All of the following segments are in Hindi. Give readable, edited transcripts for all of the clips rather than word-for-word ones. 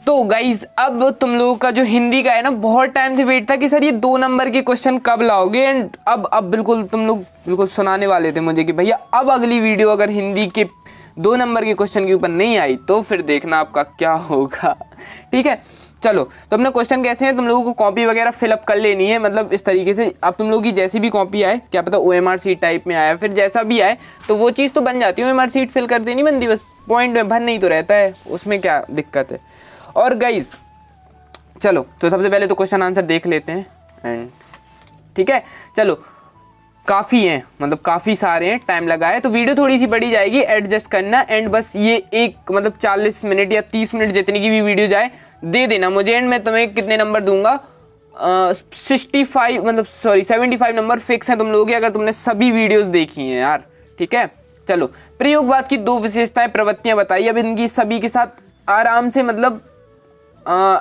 तो गाइज अब तुम लोगों का जो हिंदी का है ना, बहुत टाइम से वेट था कि सर ये 2 नंबर के क्वेश्चन कब लाओगे। एंड अब बिल्कुल तुम लोग बिल्कुल सुनाने वाले थे मुझे कि भैया अब अगली वीडियो अगर हिंदी के 2 नंबर के क्वेश्चन के ऊपर नहीं आई तो फिर देखना आपका क्या होगा। ठीक है, चलो तो अपने क्वेश्चन कैसे हैं, तुम लोगों को कॉपी वगैरह फिलअप कर लेनी है। मतलब इस तरीके से अब तुम लोगों की जैसी भी कॉपी आए, क्या पता OMR सीट टाइप में आया, फिर जैसा भी आए तो वो चीज़ तो बन जाती है। OMR सीट फिल कर देनी बनती, बस पॉइंट में भर नहीं तो रहता है, उसमें क्या दिक्कत है। और गाइज चलो तो सबसे पहले तो क्वेश्चन आंसर देख लेते हैं। एंड ठीक है, चलो काफ़ी हैं, मतलब काफ़ी सारे हैं, टाइम लगा है तो वीडियो थोड़ी सी बड़ी जाएगी, एडजस्ट करना। एंड बस ये एक मतलब 40 मिनट या 30 मिनट जितनी की भी वीडियो जाए दे देना मुझे। एंड मैं तुम्हें कितने नंबर दूंगा, 65 मतलब सॉरी 75 नंबर फिक्स हैं तुम लोगों के, अगर तुमने सभी वीडियोस देखी हैं यार। ठीक है, चलो प्रयोगवाद की 2 विशेषताएं प्रवृत्तियां बताइए। अब इनकी सभी के साथ आराम से मतलब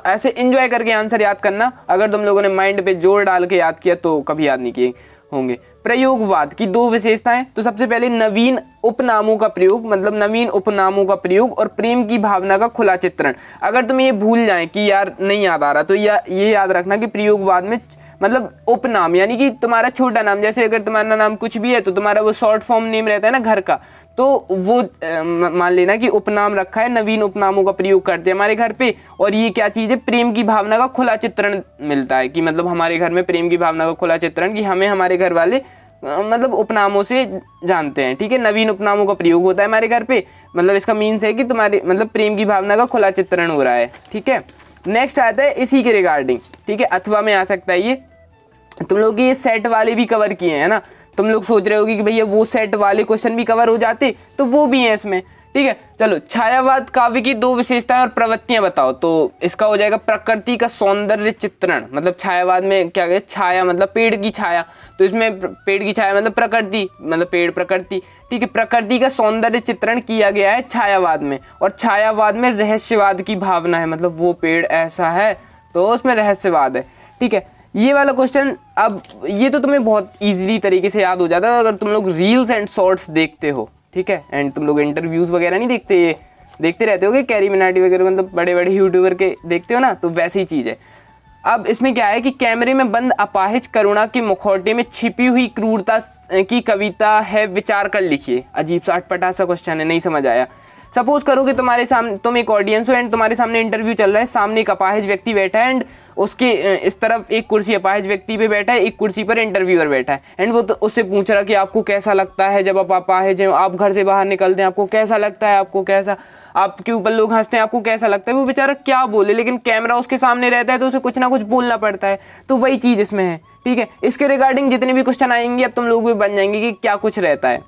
ऐसे एंजॉय करके आंसर याद करना। अगर तुम लोगों ने माइंड पे जोर डाल के याद किया तो कभी याद नहीं किए होंगे। प्रयोगवाद की 2 विशेषताएं, तो सबसे पहले नवीन उपनामों का प्रयोग, मतलब नवीन उपनामों का प्रयोग और प्रेम की भावना का खुला चित्रण। अगर तुम ये भूल जाए कि यार नहीं याद आ रहा तो ये याद रखना कि प्रयोगवाद में मतलब उपनाम यानी कि तुम्हारा छोटा नाम, जैसे अगर तुम्हारा नाम कुछ भी है तो तुम्हारा वो शॉर्ट फॉर्म नेम रहता है ना घर का, तो वो मान लेना कि उपनाम रखा है, नवीन उपनामों का प्रयोग करते हैं हमारे घर पे। और ये क्या चीज़ है, प्रेम की भावना का खुला चित्रण मिलता है कि मतलब हमारे घर में प्रेम की भावना का खुला चित्रण, कि हमें हमारे घर वाले मतलब उपनामों से जानते हैं। ठीक है, नवीन उपनामों का प्रयोग होता है हमारे घर पे, मतलब इसका मीन्स है कि तुम्हारे मतलब प्रेम की भावना का खुला चित्रण हो रहा है। ठीक है, नेक्स्ट आता है इसी के रिगार्डिंग। ठीक है, अथवा में आ सकता है ये। तुम लोग ये सेट वाले भी कवर किए हैं ना, तुम लोग सोच रहे होगे कि भैया वो सेट वाले क्वेश्चन भी कवर हो जाते, तो वो भी हैं इसमें। ठीक है, चलो छायावाद काव्य की 2 विशेषताएं और प्रवृत्तियां बताओ। तो इसका हो जाएगा प्रकृति का सौंदर्य चित्रण। मतलब छायावाद में क्या कहते, छाया मतलब पेड़ की छाया, तो इसमें पेड़ की छाया मतलब प्रकृति, मतलब पेड़ प्रकृति। ठीक है, प्रकृति का सौंदर्य चित्रण किया गया है छायावाद में। और छायावाद में रहस्यवाद की भावना है, मतलब वो पेड़ ऐसा है तो उसमें रहस्यवाद है। ठीक है, ये वाला क्वेश्चन अब ये तो तुम्हें बहुत इजीली तरीके से याद हो जाता है अगर तुम लोग रील्स एंड शॉर्ट्स देखते हो। ठीक है, एंड तुम लोग इंटरव्यूज़ वगैरह नहीं देखते, ये देखते रहते होगे कैरी मिनाटी वगैरह, मतलब बड़े बड़े यूट्यूबर के देखते हो ना, तो वैसी ही चीज़ है। अब इसमें क्या है कि कैमरे में बंद अपाहिज करुणा के मुखौटे में छिपी हुई क्रूरता की कविता है, विचार कर लिखिए। अजीब सा अटपटा सा क्वेश्चन है, नहीं समझ आया। सपोज करो कि तुम्हारे सामने तुम एक ऑडियंस हो एंड तुम्हारे सामने इंटरव्यू चल रहा है, सामने एक अपाहिज व्यक्ति बैठा है एंड उसके इस तरफ एक कुर्सी अपाहिज व्यक्ति पे बैठा है, एक कुर्सी पर इंटरव्यूअर बैठा है। एंड वो तो उससे पूछ रहा कि आपको कैसा लगता है जब आप अपाहिज हैं, आप घर से बाहर निकलते हैं, आपको कैसा लगता है, आपको कैसा, आपके ऊपर लोग हंसते हैं, आपको कैसा लगता है। वो बेचारा क्या बोले, लेकिन कैमरा उसके सामने रहता है तो उसे कुछ ना कुछ बोलना पड़ता है। तो वही चीज़ इसमें है। ठीक है, इसके रिगार्डिंग जितने भी क्वेश्चन आएंगे अब तुम लोग भी बन जाएंगे कि क्या कुछ रहता है।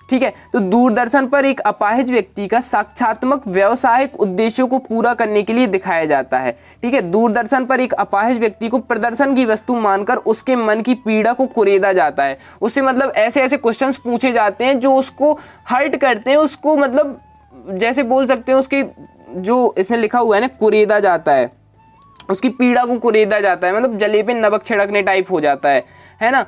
ठीक है, तो दूरदर्शन पर एक अपाहिज व्यक्ति का साक्षात्मक व्यवसायिक उद्देश्यों को पूरा करने के लिए दिखाया जाता है। ठीक है, दूरदर्शन पर एक अपाहिज व्यक्ति को प्रदर्शन की वस्तु मानकर उसके मन की पीड़ा को कुरेदा जाता है। उससे मतलब ऐसे ऐसे क्वेश्चंस पूछे जाते हैं जो उसको हर्ट करते हैं, उसको मतलब जैसे बोल सकते हैं उसकी जो इसमें लिखा हुआ है ना, कुरेदा जाता है, उसकी पीड़ा को कुरेदा जाता है, मतलब जले पे नमक छिड़कने टाइप हो जाता है ना।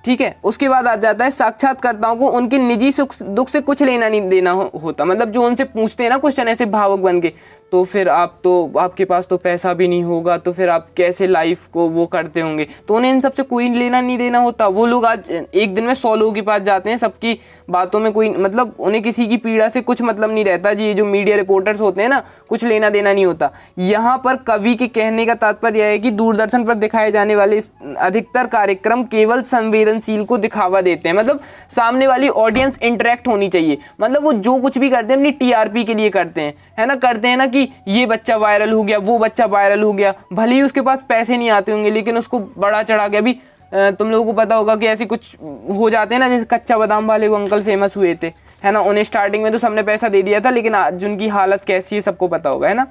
ठीक है, उसके बाद आ जाता है साक्षात्कर्ताओं को उनके निजी सुख दुख से कुछ लेना नहीं देना होता। मतलब जो उनसे पूछते हैं ना क्वेश्चन ऐसे भावुक बन के, तो फिर आपके पास तो पैसा भी नहीं होगा, तो फिर आप कैसे लाइफ को वो करते होंगे, तो उन्हें इन सबसे कोई लेना नहीं देना होता। वो लोग आज एक दिन में 100 लोगों के पास जाते हैं, सबकी बातों में कोई मतलब उन्हें किसी की पीड़ा से कुछ मतलब नहीं रहता जी। जो मीडिया रिपोर्टर्स होते हैं ना, कुछ लेना देना नहीं होता। यहाँ पर कवि के कहने का तात्पर्य है कि दूरदर्शन पर दिखाए जाने वाले अधिकतर कार्यक्रम केवल संवेदनशील को दिखावा देते हैं। मतलब सामने वाली ऑडियंस इंटरेक्ट होनी चाहिए, मतलब वो जो कुछ भी करते हैं अपनी TRP के लिए करते हैं, है ना। करते हैं ना कि ये बच्चा वायरल हो गया, वो बच्चा वायरल हो गया, भले ही उसके पास पैसे नहीं आते होंगे लेकिन उसको बड़ा चढ़ा गया। अभी तुम लोगों को पता होगा कि ऐसे कुछ हो जाते हैं ना, जैसे कच्चा बादाम वाले वो अंकल फेमस हुए थे, है ना। उन्हें स्टार्टिंग में तो सबने पैसा दे दिया था, लेकिन आज उनकी हालत कैसी है सबको पता होगा, है ना।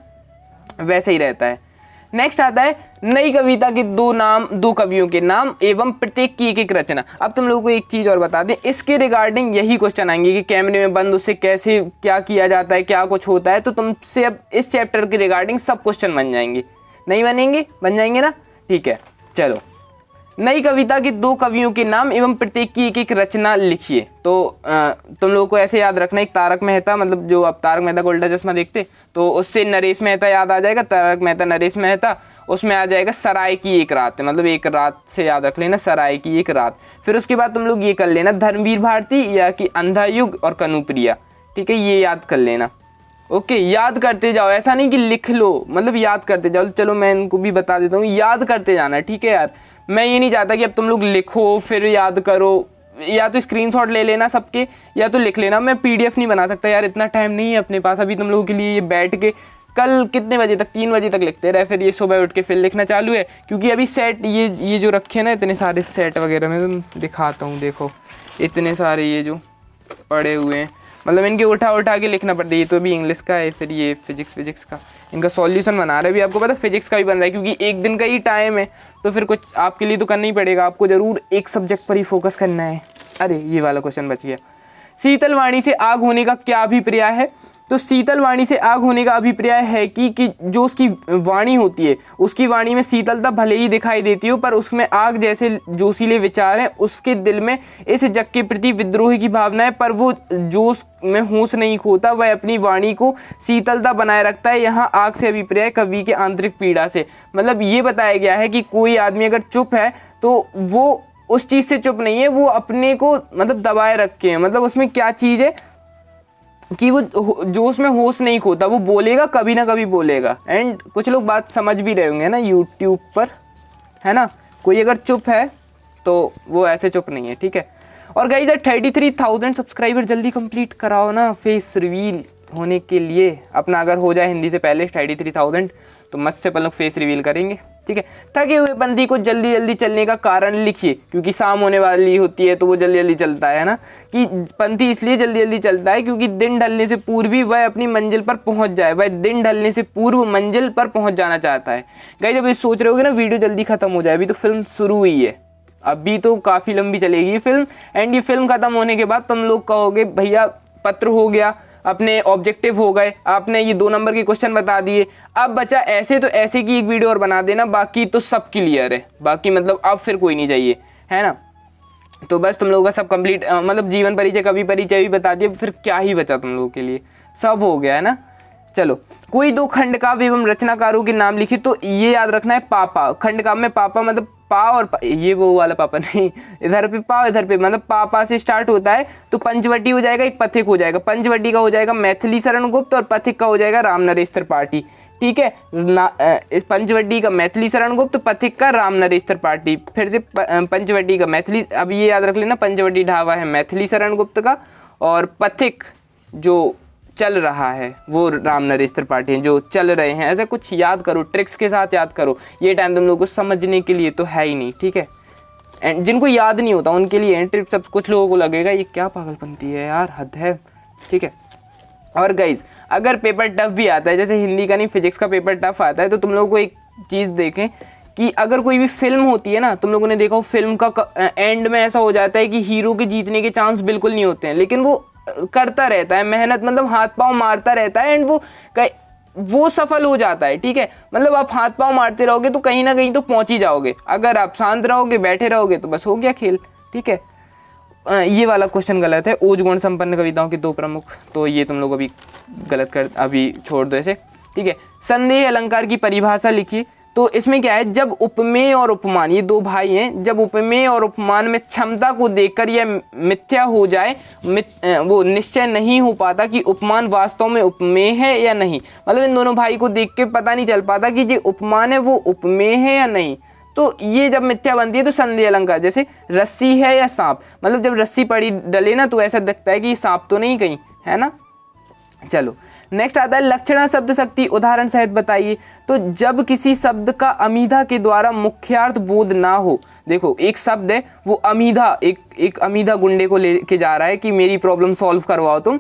वैसे ही रहता है। नेक्स्ट आता है नई कविता के 2 कवियों के नाम एवं प्रत्येक की एक रचना। अब तुम लोगों को एक चीज़ और बता दें, इसके रिगार्डिंग यही क्वेश्चन आएंगे कि कैमरे में बंद उससे कैसे क्या किया जाता है, क्या कुछ होता है। तो तुमसे अब इस चैप्टर के रिगार्डिंग सब क्वेश्चन बन जाएंगे, नहीं बनेंगे, बन जाएंगे ना। ठीक है, चलो नई कविता के 2 कवियों के नाम एवं प्रत्येक की एक रचना लिखिए। तो तुम लोगों को ऐसे याद रखना, एक तारक मेहता, मतलब जो अब तारक मेहता का उल्टा चश्मा देखते तो उससे नरेश मेहता याद आ जाएगा, तारक मेहता नरेश मेहता, उसमें आ जाएगा सराय की एक रात, मतलब एक रात से याद रख लेना, सराय की एक रात। फिर उसके बाद तुम लोग ये कर लेना, धर्मवीर भारती या कि अंधा युग और कनुप्रिया, ठीक है, ये याद कर लेना। ओके, याद करते जाओ, ऐसा नहीं कि लिख लो, मतलब याद करते जाओ। चलो मैं इनको भी बता देता हूँ, याद करते जाना, ठीक है यार। मैं ये नहीं चाहता कि अब तुम लोग लिखो फिर याद करो, या तो स्क्रीनशॉट ले लेना सबके या तो लिख लेना। मैं पीडीएफ नहीं बना सकता यार, इतना टाइम नहीं है अपने पास अभी तुम लोगों के लिए ये बैठ के। कल कितने बजे तक, 3 बजे तक लिखते रहे, फिर ये सुबह उठ के फिर लिखना चालू है, क्योंकि अभी सेट ये जो रखे ना इतने सारे सेट वगैरह, मैं तुम दिखाता हूँ, देखो इतने सारे ये जो पड़े हुए हैं, मतलब इनके उठा के लिखना पड़ता है। ये तो अभी इंग्लिश का है, फिर ये फिजिक्स का, इनका सॉल्यूशन बना रहे हैं। अभी आपको पता है फिजिक्स का भी बन रहा है, क्योंकि एक दिन का ही टाइम है, तो फिर कुछ आपके लिए तो करना ही पड़ेगा, आपको ज़रूर एक सब्जेक्ट पर ही फोकस करना है। अरे ये वाला क्वेश्चन बच गया। शीतल वाणी से आग होने का क्या अभिप्राय है? तो शीतल वाणी से आग होने का अभिप्राय है कि जो उसकी वाणी होती है, उसकी वाणी में शीतलता भले ही दिखाई देती हो, पर उसमें आग जैसे जोशीले विचार हैं, उसके दिल में इस जग के प्रति विद्रोह की भावना है, पर वो जोश में होश नहीं खोता, वह अपनी वाणी को शीतलता बनाए रखता है। यहाँ आग से अभिप्राय कवि के आंतरिक पीड़ा से, मतलब ये बताया गया है कि कोई आदमी अगर चुप है तो वो उस चीज़ से चुप नहीं है, वो अपने को मतलब दबाए रखे हैं। मतलब उसमें क्या चीज़ है कि वो जोश में होश नहीं खोता, वो बोलेगा, कभी ना कभी बोलेगा। एंड कुछ लोग बात समझ भी रहे होंगे ना यूट्यूब पर, है ना। कोई अगर चुप है तो वो ऐसे चुप नहीं है, ठीक है। और गाइस 33,000 सब्सक्राइबर जल्दी कंप्लीट कराओ ना, फेस रिवील होने के लिए अपना, अगर हो जाए हिंदी से पहले 33,000 तो मस्त से अपन लोग फेस रिवील करेंगे, ठीक है। थके हुए पंथी को जल्दी जल्दी चलने का कारण लिखिए, क्योंकि शाम होने वाली होती है तो वो जल्दी जल्दी चलता है ना, कि पंथी इसलिए जल्दी जल्दी चलता है क्योंकि दिन ढलने से पूर्व ही वह अपनी मंजिल पर पहुंच जाए, वह दिन ढलने से पूर्व मंजिल पर पहुंच जाना चाहता है। गाइस जब ये सोच रहे होगे ना वीडियो जल्दी खत्म हो जाए, अभी तो फिल्म शुरू हुई है, अभी तो काफ़ी लंबी चलेगी ये फिल्म। एंड ये फिल्म खत्म होने के बाद तुम लोग कहोगे भैया पत्र हो गया, अपने ऑब्जेक्टिव हो गए, आपने ये 2 नंबर के क्वेश्चन बता दिए, अब बचा ऐसे तो ऐसे की एक वीडियो और बना देना, बाकी तो सब क्लियर है, बाकी मतलब अब फिर कोई नहीं चाहिए, है ना। तो बस तुम लोगों का सब कंप्लीट, मतलब जीवन परिचय, कवि परिचय भी बता दिया, फिर क्या ही बचा तुम लोगों के लिए, सब हो गया है ना। चलो, कोई 2 खंडकाव्य एवं रचनाकारों के नाम लिखिए। तो ये याद रखना है, पापा, खंडकाव्य में पापा मतलब पा और पा, ये वो वाला पापा नहीं, इधर पे पा इधर पे, मतलब पापा से स्टार्ट होता है तो पंचवटी हो जाएगा, एक पथिक हो जाएगा। पंचवटी का हो जाएगा मैथिली शरण गुप्त और पथिक का हो जाएगा राम नरेश त्रिपाठी, ठीक है। इस पंचवटी का मैथिली शरण गुप्त, पथिक का राम नरेश त्रिपाठी। फिर से पंचवटी का मैथिली, अब ये याद रख लेना, पंचवटी ढाबा है मैथिली शरण गुप्त का, और पथिक जो चल रहा है वो राम नरेश त्रिपाठी हैं, जो चल रहे हैं। ऐसा कुछ याद करो, ट्रिक्स के साथ याद करो, ये टाइम तुम लोगों को समझने के लिए तो है ही नहीं, ठीक है। एंड जिनको याद नहीं होता उनके लिए ट्रिक्स, सब कुछ लोगों को लगेगा ये क्या पागलपंती है यार, हद है, ठीक है। और गाइज अगर पेपर टफ भी आता है, जैसे हिंदी का नहीं फिजिक्स का पेपर टफ आता है, तो तुम लोगों को एक चीज़ देखें कि अगर कोई भी फिल्म होती है ना, तुम लोगों ने देखा हो फिल्म का एंड में ऐसा हो जाता है कि हीरो के जीतने के चांस बिल्कुल नहीं होते हैं, लेकिन वो करता रहता है मेहनत, मतलब हाथ पांव मारता रहता है, एंड वो सफल हो जाता है, ठीक है। मतलब आप हाथ पांव मारते रहोगे तो कहीं ना कहीं तो पहुंच ही जाओगे, अगर आप शांत रहोगे, बैठे रहोगे तो बस हो गया खेल, ठीक है। ये वाला क्वेश्चन गलत है, ओज गुण संपन्न कविताओं के 2 प्रमुख, तो ये तुम लोग अभी गलत कर, अभी छोड़ दो इसे, ठीक है। संदेह अलंकार की परिभाषा लिखिए। तो इसमें क्या है, जब उपमेय और उपमान, ये 2 भाई हैं, जब उपमेय और उपमान में क्षमता को देखकर यह मिथ्या हो जाए, वो निश्चय नहीं हो पाता कि उपमान वास्तव में उपमेय है या नहीं। मतलब इन दोनों भाई को देख के पता नहीं चल पाता कि जो उपमान है वो उपमेय है या नहीं, तो ये जब मिथ्या बनती है तो संदेह अलंकार, जैसे रस्सी है या सांप, मतलब जब रस्सी पड़ी डले ना तो ऐसा दिखता है कि सांप तो नहीं कहीं, है ना। चलो नेक्स्ट आता है लक्षणा शब्द शक्ति, उदाहरण सहित बताइए। तो जब किसी शब्द का अमीधा के द्वारा मुख्यार्थ बोध ना हो, देखो एक शब्द है वो अमीधा, एक अमीधा गुंडे को लेके जा रहा है कि मेरी प्रॉब्लम सॉल्व करवाओ तुम,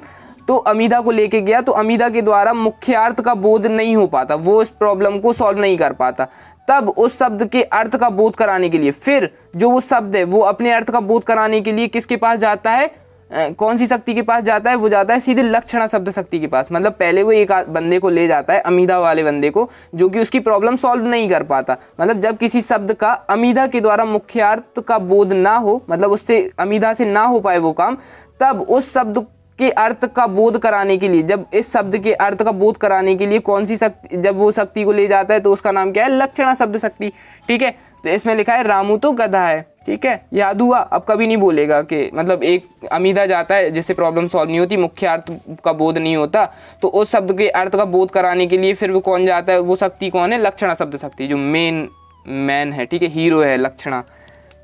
तो अमीधा को लेके गया, तो अमीधा के द्वारा मुख्यार्थ का बोध नहीं हो पाता, वो इस प्रॉब्लम को सॉल्व नहीं कर पाता, तब उस शब्द के अर्थ का बोध कराने के लिए फिर जो वो शब्द है वो अपने अर्थ का बोध कराने के लिए किसके पास जाता है, कौन सी शक्ति के पास जाता है, वो जाता है सीधे लक्षणा शब्द शक्ति के पास। मतलब पहले वो एक बंदे को ले जाता है, अमीधा वाले बंदे को, जो कि उसकी प्रॉब्लम सॉल्व नहीं कर पाता। मतलब जब किसी शब्द का अमीधा के द्वारा मुख्यार्थ का बोध ना हो, मतलब उससे अमीधा से ना हो पाए वो काम, तब उस शब्द के अर्थ का बोध कराने के लिए, जब इस शब्द के अर्थ का बोध कराने के लिए कौन सी शक्ति, जब वो शक्ति को ले जाता है तो उसका नाम क्या है, लक्षणा शब्द शक्ति। ठीक है, तो इसमें लिखा है रामू तो गधा है। ठीक है, याद हुआ। अब कभी नहीं बोलेगा कि मतलब एक अमीधा जाता है जिससे प्रॉब्लम सॉल्व नहीं होती, मुख्य अर्थ का बोध नहीं होता, तो उस शब्द के अर्थ का बोध कराने के लिए फिर वो कौन जाता है, वो शक्ति कौन है, लक्षणा शब्द शक्ति, जो मैन है। ठीक है, हीरो है लक्षणा।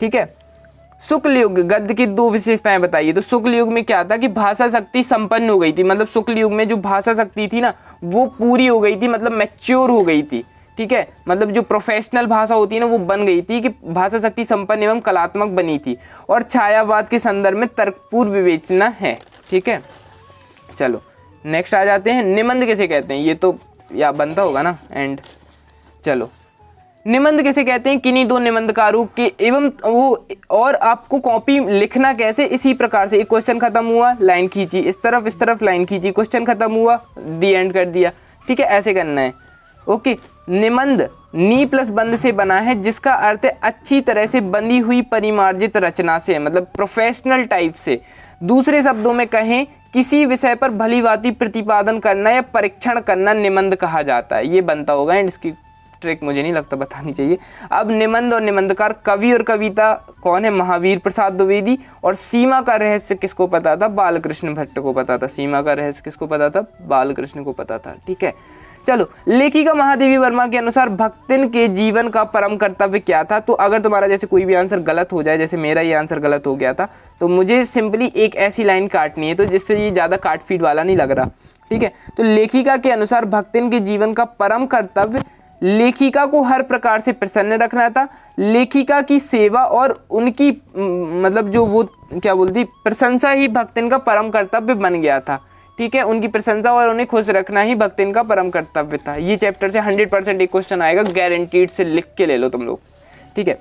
ठीक है, शुक्ल युग, गद्य की दो विशेषताएं बताइए। तो शुक्ल युग में क्या था कि भाषा शक्ति संपन्न हो गई थी। मतलब शुक्ल युग में जो भाषा शक्ति थी ना, वो पूरी हो गई थी, मतलब मैच्योर हो गई थी। ठीक है, मतलब जो प्रोफेशनल भाषा होती है ना, वो बन गई थी, कि भाषा शक्ति संपन्न एवं कलात्मक बनी थी। और छायावाद के संदर्भ में तर्कपूर्ण विवेचना है। ठीक है, चलो नेक्स्ट आ जाते हैं। निबंध किसे कहते हैं, ये तो या बनता होगा ना एंड। चलो, निबंध किसे कहते हैं, किन्हीं दो निबंधकारों के एवं वो, और आपको कॉपी लिखना कैसे, इसी प्रकार से। एक क्वेश्चन खत्म हुआ, लाइन खींची, इस तरफ लाइन खींची, क्वेश्चन खत्म हुआ, दी एंड कर दिया। ठीक है, ऐसे करना है। ओके, निबंध नी प्लस बंध से बना है, जिसका अर्थ है अच्छी तरह से बंधी हुई परिमार्जित रचना से, मतलब प्रोफेशनल टाइप से। दूसरे शब्दों में कहें, किसी विषय पर भलीभांति प्रतिपादन करना या परीक्षण करना निबंध कहा जाता है। ये बनता होगा एंड इसकी ट्रिक मुझे नहीं लगता बतानी चाहिए। अब निबंध और निबंधकार, कवि और कविता कौन है, महावीर प्रसाद द्विवेदी। और सीमा का रहस्य किसको पता था, बालकृष्ण भट्ट को पता था। सीमा का रहस्य किसको पता था, बालकृष्ण को पता था। ठीक है, चलो, लेखिका महादेवी वर्मा के अनुसार भक्तिन के जीवन का परम कर्तव्य क्या था। तो अगर तुम्हारा जैसे कोई भी आंसर गलत हो जाए, जैसे मेरा ये आंसर गलत हो गया था, तो मुझे सिंपली एक ऐसी लाइन काटनी है, तो जिससे ये ज़्यादा काट फीट वाला नहीं लग रहा। ठीक है, तो लेखिका के अनुसार भक्तिन के जीवन का परम कर्तव्य लेखिका को हर प्रकार से प्रसन्न रखना था। लेखिका की सेवा और उनकी मतलब जो वो क्या बोलती, प्रशंसा ही भक्तिन का परम कर्तव्य बन गया था। ठीक है, उनकी प्रशंसा और उन्हें खुश रखना ही भक्तिन का परम कर्तव्य था। ये चैप्टर से 100% एक क्वेश्चन आएगा, गारंटीड से लिख के ले लो तुम लोग। ठीक है,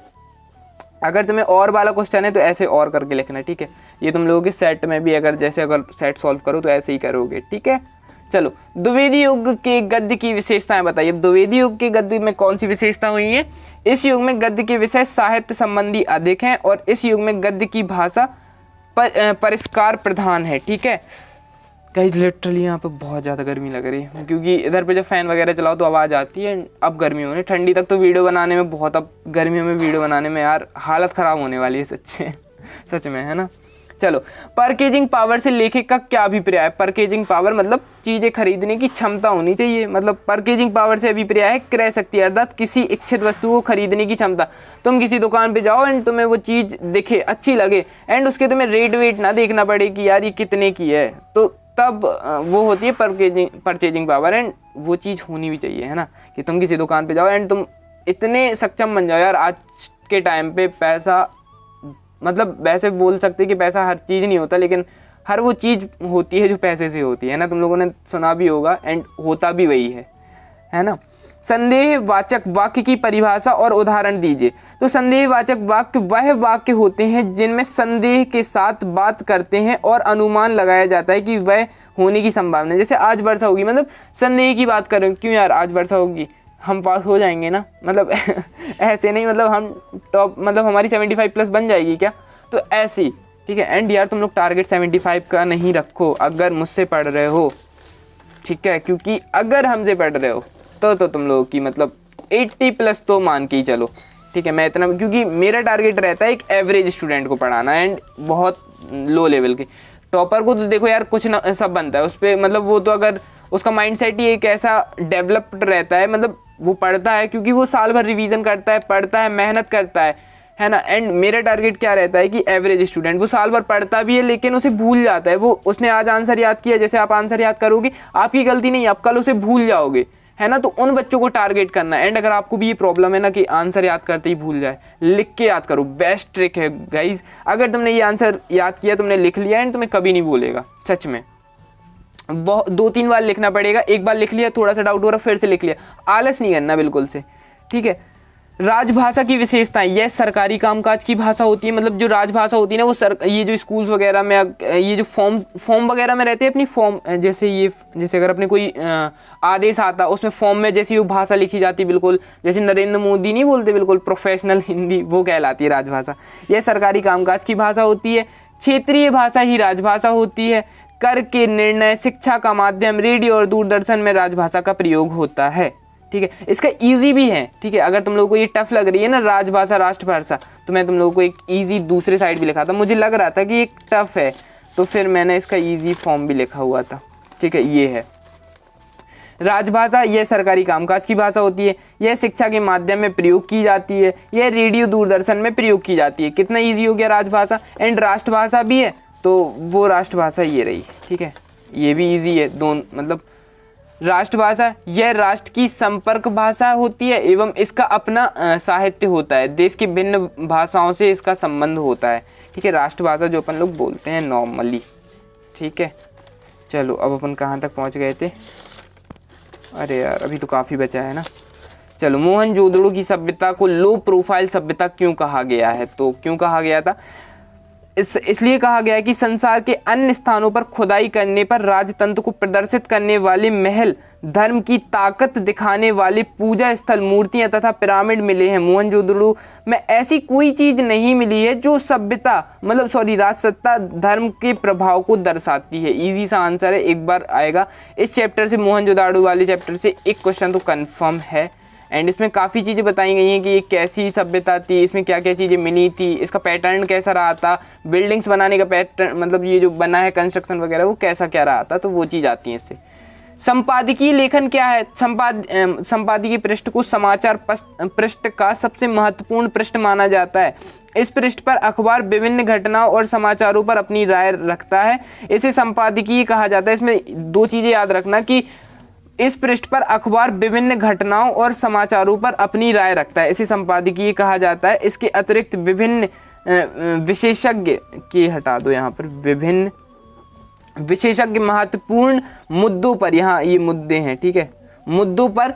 अगर तुम्हें और वाला क्वेश्चन है तो ऐसे और करके लिखना। ठीक है, ये तुम लोगों के सेट में भी अगर सेट सॉल्व करो तो ऐसे ही करोगे। ठीक है, चलो, द्विवेदी युग के गद्य की विशेषताएं बताइए। अब द्विवेदी युग के गद्य में कौन सी विशेषता हुई है, इस युग में गद्य के विषय साहित्य संबंधी अधिक हैं, और इस युग में गद्य की भाषा परिष्कार प्रधान है। ठीक है गाइस, लिटरली यहाँ पे बहुत ज़्यादा गर्मी लग रही है, क्योंकि इधर पे जब फैन वगैरह चलाओ तो आवाज़ आती है। अब गर्मी होने, ठंडी तक तो वीडियो बनाने में बहुत, अब गर्मियों में वीडियो बनाने में यार हालत ख़राब होने वाली है सच में, है ना। चलो, परचेजिंग पावर से लेखक का क्या अभिप्राय है। परचेजिंग पावर मतलब चीज़ें खरीदने की क्षमता होनी चाहिए। मतलब परचेजिंग पावर से अभिप्राय है क्रय शक्ति, अर्थात किसी इच्छित वस्तु को खरीदने की क्षमता। तुम किसी दुकान पे जाओ एंड तुम्हें वो चीज़ दिखे, अच्छी लगे, एंड उसके तुम्हें रेट वेट ना देखना पड़े कि यार ये कितने की है, तो तब वो होती है परचेजिंग पावर। एंड वो चीज़ होनी भी चाहिए, है ना, कि तुम किसी दुकान पे जाओ एंड तुम इतने सक्षम बन जाओ। यार आज के टाइम पे पैसा, मतलब वैसे बोल सकते कि पैसा हर चीज़ नहीं होता, लेकिन हर वो चीज़ होती है जो पैसे से होती है ना। तुम लोगों ने सुना भी होगा एंड होता भी वही है ना। संदेहवाचक वाक्य की परिभाषा और उदाहरण दीजिए। तो संदेहवाचक वाक्य वह वाक्य होते हैं जिनमें संदेह के साथ बात करते हैं और अनुमान लगाया जाता है कि वह होने की संभावना। जैसे आज वर्षा होगी, मतलब संदेह की बात करें, क्यों यार आज वर्षा होगी, हम पास हो जाएंगे ना, मतलब ऐसे नहीं, मतलब हम टॉप, मतलब हमारी 75+ बन जाएगी क्या, तो ऐसी। ठीक है, एंड यार तुम लोग टारगेट 75 का नहीं रखो अगर मुझसे पढ़ रहे हो। ठीक है, क्योंकि अगर हमसे पढ़ रहे हो तो तुम लोगों की मतलब 80+ तो मान के ही चलो। ठीक है, मैं इतना, क्योंकि मेरा टारगेट रहता है एक एवरेज स्टूडेंट को पढ़ाना एंड बहुत लो लेवल के। टॉपर को तो देखो यार कुछ ना सब बनता है उस पर, मतलब वो तो अगर उसका माइंडसेट ही एक ऐसा डेवलप्ड रहता है, मतलब वो पढ़ता है क्योंकि वो साल भर रिवीजन करता है, पढ़ता है, मेहनत करता है ना। एंड मेरा टारगेट क्या रहता है कि एवरेज स्टूडेंट, वो साल भर पढ़ता भी है लेकिन उसे भूल जाता है। वो उसने आज आंसर याद किया, जैसे आप आंसर याद करोगे, आपकी गलती नहीं, आप कल उसे भूल जाओगे, है ना। तो उन बच्चों को टारगेट करना। एंड अगर आपको भी ये प्रॉब्लम है ना कि आंसर याद करते ही भूल जाए, लिख के याद करो, बेस्ट ट्रिक है गाइज। अगर तुमने ये आंसर याद किया, तुमने लिख लिया एंड तुम्हें कभी नहीं भूलेगा, सच में। 2-3 बार लिखना पड़ेगा, एक बार लिख लिया, थोड़ा सा डाउट हो रहा, फिर से लिख लिया, आलस नहीं करना बिल्कुल से। ठीक है, राजभाषा की विशेषताएं, यह सरकारी कामकाज की भाषा होती है। मतलब जो राजभाषा होती है ना वो ये जो स्कूल्स वगैरह में ये जो फॉर्म वगैरह में रहते हैं अपनी फॉर्म, जैसे अगर अपने कोई आदेश आता उसमें फॉर्म में जैसी वो भाषा लिखी जाती है, बिल्कुल जैसे नरेंद्र मोदी नहीं बोलते बिल्कुल प्रोफेशनल हिंदी, वो कहलाती है राजभाषा। यह सरकारी कामकाज की भाषा होती है। क्षेत्रीय भाषा ही राजभाषा होती है। कर के निर्णय, शिक्षा का माध्यम, रेडियो और दूरदर्शन में राजभाषा का प्रयोग होता है। ठीक है, इसका इजी भी है। ठीक है, अगर तुम लोगों को ये टफ लग रही है ना राजभाषा राष्ट्रभाषा, तो मैं तुम लोगों को एक इजी दूसरे साइड भी लिखा था। मुझे लग रहा था कि एक टफ है तो फिर मैंने इसका इजी फॉर्म भी लिखा हुआ था। ठीक है, ये है राजभाषा। यह सरकारी कामकाज की भाषा होती है। यह शिक्षा के माध्यम में प्रयोग की जाती है। यह रेडियो दूरदर्शन में प्रयोग की जाती है। कितना इजी हो गया राजभाषा। एंड राष्ट्रभाषा भी है तो वो राष्ट्रभाषा ये रही। ठीक है, ये भी इजी है दोनों। मतलब राष्ट्रभाषा यह राष्ट्र की संपर्क भाषा होती है एवं इसका अपना साहित्य होता है। देश की भिन्न भाषाओं से इसका संबंध होता है। ठीक है, राष्ट्रभाषा जो अपन लोग बोलते हैं नॉर्मली। ठीक है, चलो अब अपन कहाँ तक पहुँच गए थे। अरे यार अभी तो काफ़ी बचा है ना। चलो, मोहनजोदड़ो की सभ्यता को लो प्रोफाइल सभ्यता क्यों कहा गया है? तो क्यों कहा गया था? इसलिए कहा गया है कि संसार के अन्य स्थानों पर खुदाई करने पर राजतंत्र को प्रदर्शित करने वाले महल, धर्म की ताकत दिखाने वाले पूजा स्थल, मूर्तियां तथा पिरामिड मिले हैं। मोहनजोदड़ो में ऐसी कोई चीज नहीं मिली है जो सभ्यता राजसत्ता धर्म के प्रभाव को दर्शाती है। इजी सा आंसर है, एक बार आएगा इस चैप्टर से, मोहनजोदड़ो वाले चैप्टर से एक क्वेश्चन तो कंफर्म है। एंड इसमें काफ़ी चीज़ें बताई गई हैं कि ये कैसी सभ्यता थी, इसमें क्या क्या चीज़ें मिली थी, इसका पैटर्न कैसा रहा था, बिल्डिंग्स बनाने का पैटर्न, मतलब ये जो बना है कंस्ट्रक्शन वगैरह वो कैसा क्या रहा था, तो वो चीज़ आती है इससे। संपादकीय लेखन क्या है? संपादकीय पृष्ठ को समाचार पृष्ठ का सबसे महत्वपूर्ण पृष्ठ माना जाता है। इस पृष्ठ पर अखबार विभिन्न घटनाओं और समाचारों पर अपनी राय रखता है, इसे संपादकीय कहा जाता है। इसमें दो चीज़ें याद रखना कि इस पृष्ठ पर अखबार विभिन्न घटनाओं और समाचारों पर अपनी राय रखता है, इसे संपादकीय कहा जाता है। इसके अतिरिक्त विभिन्न विशेषज्ञ की हटा दो, यहाँ पर विभिन्न विशेषज्ञ महत्वपूर्ण मुद्दों पर, यहाँ ये मुद्दे हैं, ठीक है, मुद्दों पर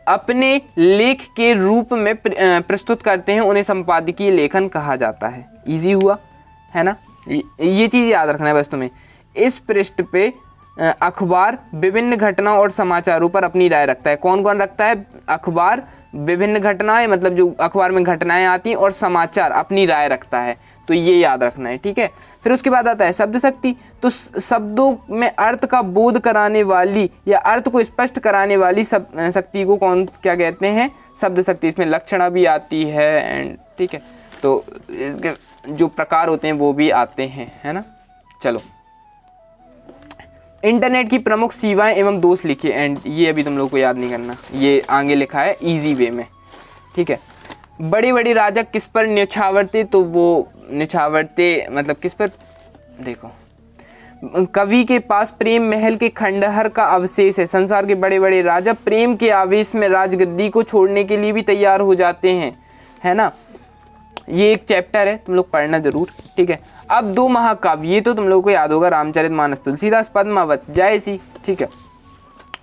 अपने लेख के रूप में प्रस्तुत करते हैं, उन्हें संपादकीय लेखन कहा जाता है। इजी हुआ है ना, ये चीज़ याद रखना है बस तुम्हें। इस पृष्ठ पे अखबार विभिन्न घटनाओं और समाचारों पर अपनी राय रखता है। कौन कौन रखता है? अखबार विभिन्न घटनाएं, मतलब जो अखबार में घटनाएं आती हैं, और समाचार अपनी राय रखता है, तो ये याद रखना है, ठीक है। फिर उसके बाद आता है शब्द शक्ति। तो शब्दों में अर्थ का बोध कराने वाली या अर्थ को स्पष्ट कराने वाली शक्ति को कौन क्या कहते हैं? शब्द शक्ति। इसमें लक्षणा भी आती है एंड ठीक है, तो इसके जो प्रकार होते हैं वो भी आते हैं, है ना। चलो, इंटरनेट की प्रमुख सेवाएं एवं दोष लिखिए, एंड ये अभी तुम लोग को याद नहीं करना, ये आगे लिखा है इजी वे में, ठीक है। बड़े बड़े राजा किस पर न्यौछावर थे? तो वो न्यौछावर थे मतलब किस पर? देखो, कवि के पास प्रेम महल के खंडहर का अवशेष है। संसार के बड़े बड़े राजा प्रेम के आवेश में राजगद्दी को छोड़ने के लिए भी तैयार हो जाते हैं, है ना। ये एक चैप्टर है, तुम लोग पढ़ना जरूर, ठीक है। अब दो महाकाव्य, ये तो तुम लोगों को याद होगा, रामचरितमानस, तुलसीदास, पद्मावत, जयसी, ठीक है।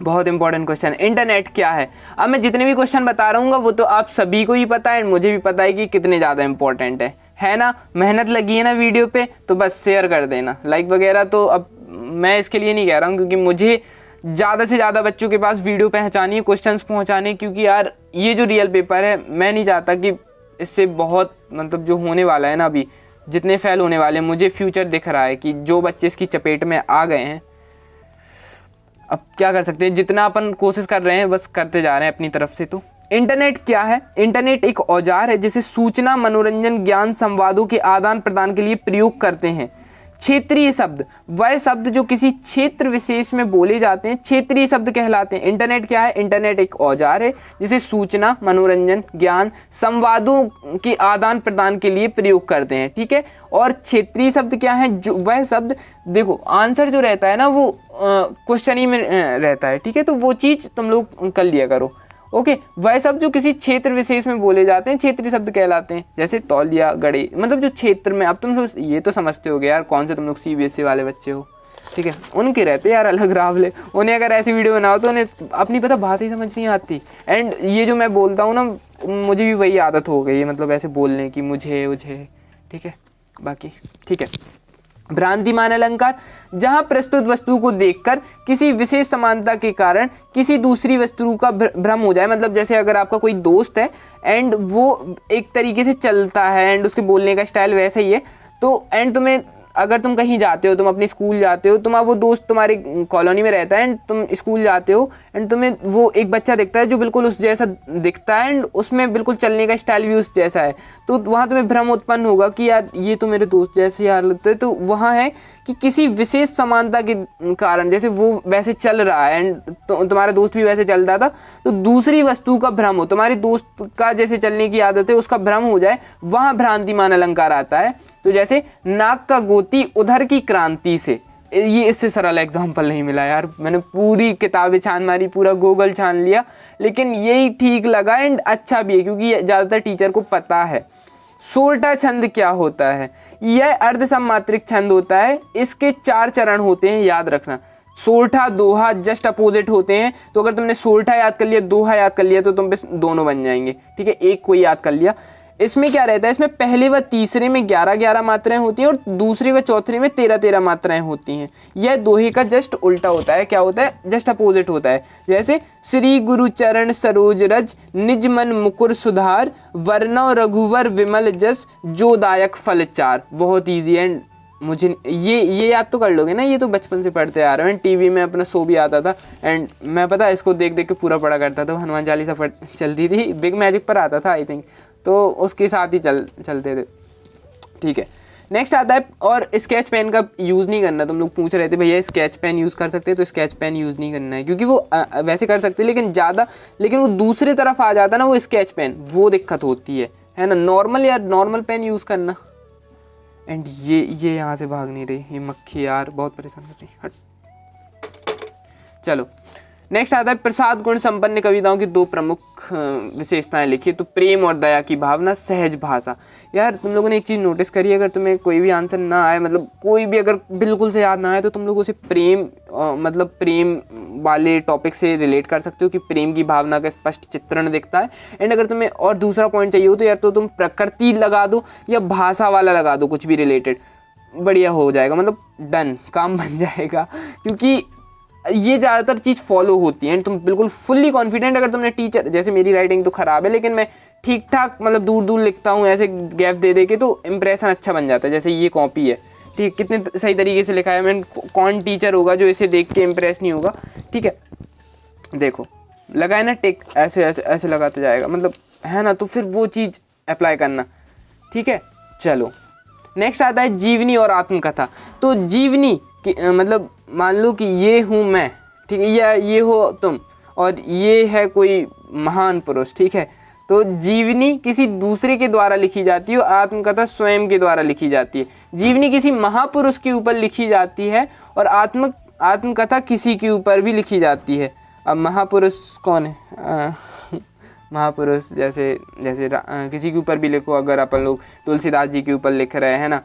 बहुत इंपॉर्टेंट क्वेश्चन। इंटरनेट क्या है? अब मैं जितने भी क्वेश्चन बता रहा हूँ वो तो आप सभी को ही पता है, मुझे भी पता है कि कितने ज़्यादा इंपॉर्टेंट है ना। मेहनत लगी है ना वीडियो पे, तो बस शेयर कर देना, लाइक वगैरह। तो अब मैं इसके लिए नहीं कह रहा हूँ, क्योंकि मुझे ज़्यादा से ज़्यादा बच्चों के पास वीडियो पहुँचानी है, क्वेश्चंस पहुँचाने, क्योंकि यार ये जो रियल पेपर है, मैं नहीं चाहता कि इससे बहुत मतलब जो होने वाला है ना, अभी जितने फेल होने वाले हैं, मुझे फ्यूचर दिख रहा है कि जो बच्चे इसकी चपेट में आ गए हैं, अब क्या कर सकते हैं, जितना अपन कोशिश कर रहे हैं बस करते जा रहे हैं अपनी तरफ से। तो इंटरनेट क्या है? इंटरनेट एक औजार है जिसे सूचना, मनोरंजन, ज्ञान, संवादों के आदान प्रदान के लिए प्रयोग करते हैं। क्षेत्रीय शब्द, वह शब्द जो किसी क्षेत्र विशेष में बोले जाते हैं, क्षेत्रीय शब्द कहलाते हैं। इंटरनेट क्या है? इंटरनेट एक औजार है जिसे सूचना, मनोरंजन, ज्ञान, संवादों के आदान प्रदान के लिए प्रयोग करते हैं, ठीक है। और क्षेत्रीय शब्द क्या है? जो वह शब्द, देखो आंसर जो रहता है ना वो क्वेश्चन ही में रहता है, ठीक है, तो वो चीज़ तुम लोग कर लिया करो, ओके। वह शब्द जो किसी क्षेत्र विशेष में बोले जाते हैं क्षेत्रीय शब्द कहलाते हैं। जैसे तौलिया, गड़े, मतलब जो क्षेत्र में, अब तुम ये तो समझते होगे यार, कौन से तुम लोग CBSE वाले बच्चे हो, ठीक है, उनके रहते यार अलग रावले, उन्हें अगर ऐसी वीडियो बनाओ तो उन्हें अपनी पता भाषा ही समझ नहीं आती। एंड ये जो मैं बोलता हूँ ना, मुझे भी वही आदत हो गई है, मतलब ऐसे बोलने की, मुझे मुझे, ठीक है। बाकी ठीक है। भ्रांतिमान अलंकार, जहां प्रस्तुत वस्तु को देखकर किसी विशेष समानता के कारण किसी दूसरी वस्तु का भ्रम हो जाए। मतलब जैसे अगर आपका कोई दोस्त है एंड वो एक तरीके से चलता है एंड उसके बोलने का स्टाइल वैसा ही है, तो एंड तुम्हें, अगर तुम कहीं जाते हो, तुम अपनी स्कूल जाते हो, तुम वो दोस्त तुम्हारे कॉलोनी में रहता है एंड तुम स्कूल जाते हो एंड तुम्हें वो एक बच्चा दिखता है जो बिल्कुल उस जैसा दिखता है एंड उसमें बिल्कुल चलने का स्टाइल भी उस जैसा है, तो वहाँ तुम्हें भ्रम उत्पन्न होगा कि यार ये तो मेरे दोस्त जैसे यार लगता है। तो वहाँ है कि किसी विशेष समानता के कारण, जैसे वो वैसे चल रहा है एंड तुम्हारा दोस्त भी वैसे चल रहा था, तो दूसरी वस्तु का भ्रम हो, तुम्हारे दोस्त का जैसे चलने की आदत है उसका भ्रम हो जाए, वहाँ भ्रांतिमान अलंकार आता है। तो जैसे नाक का गोती उधर की क्रांति से, ये इससे सरल एग्जाम्पल नहीं मिला यार, मैंने पूरी किताबें छान मारी, पूरा गूगल छान लिया, लेकिन यही ठीक लगा एंड अच्छा भी है क्योंकि ज़्यादातर टीचर को पता है। सोरठा छंद क्या होता है? यह अर्धसमात्रिक छंद होता है, इसके 4 चरण होते हैं, याद रखना। सोरठा दोहा जस्ट अपोजिट होते हैं, तो अगर तुमने सोरठा याद कर लिया, दोहा याद कर लिया, तो तुम पे दोनों बन जाएंगे, ठीक है। एक कोई याद कर लिया। इसमें क्या रहता है, इसमें पहले व तीसरे में 11-11 मात्राएं होती हैं और दूसरे व चौथे में 13-13 मात्राएं होती हैं। यह दोहे का जस्ट उल्टा होता है। क्या होता है? जस्ट अपोजिट होता है। जैसे श्री गुरु चरण सरोज रज, निज मन मुकुर सुधार, वर्णव रघुवर विमल जस, जो दायक फल चार। बहुत ईजी एंड मुझे ये याद तो कर लोगे ना, ये तो बचपन से पढ़ते आ रहे हैं। टीवी में अपना शो भी आता था एंड मैं पता है इसको देख देख के पूरा पढ़ा करता था। हनुमान चालीसा चलती थी, बिग मैजिक पर आता था आई थिंक, तो उसके साथ ही चलते थे, ठीक है। नेक्स्ट आता है, और स्केच पेन का यूज़ नहीं करना। तुम लोग पूछ रहे थे भैया स्केच पेन यूज़ कर सकते हैं, तो स्केच पेन यूज़ नहीं करना है क्योंकि वो वैसे कर सकते लेकिन वो दूसरी तरफ आ जाता ना वो स्केच पेन, वो दिक्कत होती है ना। नॉर्मल पेन यूज़ करना। एंड ये यहाँ से भाग नहीं रही, ये मक्खी यार बहुत परेशान कर रही है, हट। चलो नेक्स्ट आता है, प्रसाद गुण संपन्न कविताओं की 2 प्रमुख विशेषताएं लिखी। तो प्रेम और दया की भावना, सहज भाषा। यार तुम लोगों ने एक चीज़ नोटिस करी, अगर तुम्हें कोई भी आंसर ना आए, मतलब कोई भी अगर बिल्कुल से याद ना आए, तो तुम लोग उसे मतलब प्रेम वाले टॉपिक से रिलेट कर सकते हो कि प्रेम की भावना का स्पष्ट चित्रण दिखता है। एंड अगर तुम्हें और दूसरा पॉइंट चाहिए हो तो यार तो तुम प्रकृति लगा दो या भाषा वाला लगा दो, कुछ भी रिलेटेड, बढ़िया हो जाएगा, मतलब डन, काम बन जाएगा। क्योंकि ये ज़्यादातर चीज़ फॉलो होती है एंड तुम बिल्कुल फुल्ली कॉन्फिडेंट, अगर तुमने टीचर, जैसे मेरी राइटिंग तो ख़राब है लेकिन मैं ठीक ठाक मतलब दूर दूर लिखता हूँ ऐसे गैप दे के, तो इम्प्रेशन अच्छा बन जाता है। जैसे ये कॉपी है, ठीक, कितने सही तरीके से लिखा है, मैं कौन टीचर होगा जो इसे देख के इम्प्रेस नहीं होगा, ठीक है। देखो लगाए ना टिक, ऐसे ऐसे ऐसे लगाते जाएगा, मतलब है ना, तो फिर वो चीज़ अप्लाई करना, ठीक है। चलो नेक्स्ट आता है जीवनी और आत्मकथा। तो जीवनी मतलब मान लो कि ये हूँ मैं, ठीक है, या ये हो तुम और ये है कोई महान पुरुष, ठीक है। तो जीवनी किसी दूसरे के द्वारा लिखी जाती है और आत्मकथा स्वयं के द्वारा लिखी जाती है। जीवनी किसी महापुरुष के ऊपर लिखी जाती है और आत्मकथा किसी के ऊपर भी लिखी जाती है। अब महापुरुष कौन है? महापुरुष जैसे किसी के ऊपर भी लिखो, अगर अपन लोग तुलसीदास जी के ऊपर लिख रहे हैं ना,